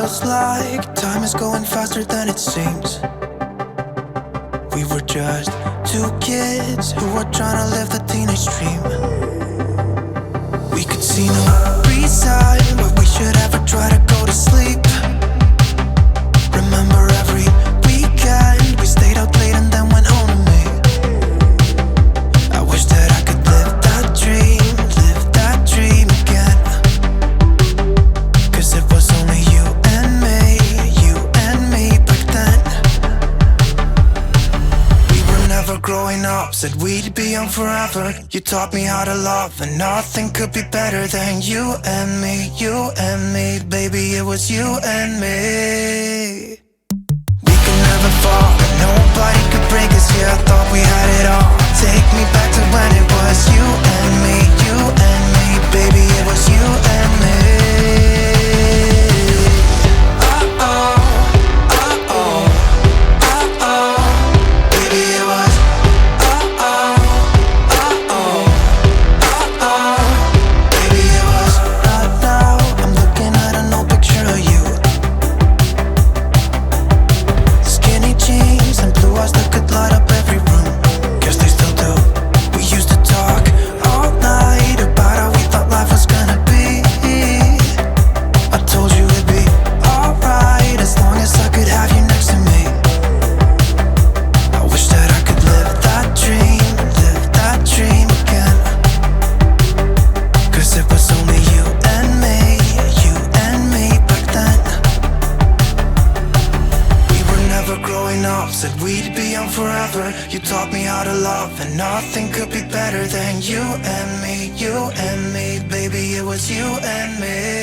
Feels like time is going faster than it seems. We were just two kids who were trying to live the teenage dream. We could see no reason why we should ever try to go to sleep. Remember every weekend we stayed out late and then went home to me. I wish that I could live that dream again. Cause it was only you and me back then. We were never growing up, said we'd be young forever. You taught me how to love, and nothing could be better than you and me, baby, it was you and me. We could never fall, and nobody could break us, yeah, I thought we had it all. Take me back to when it was you and me, baby, it was you and me. Baby, it was baby, it was. Right now, I'm looking at an old picture of you. Skinny jeans and blue eyes that could light up every room. Guess they still do. We used to talk all night about how we thought life was gonna be. I told you it'd be alright as long as I could have you next to me. I wish that I could live that dream again. Cause it was only you and me back then. We were never growing up, said we'd be young forever. You taught me how to love, and nothing could be better than you and me, baby, it was you and me.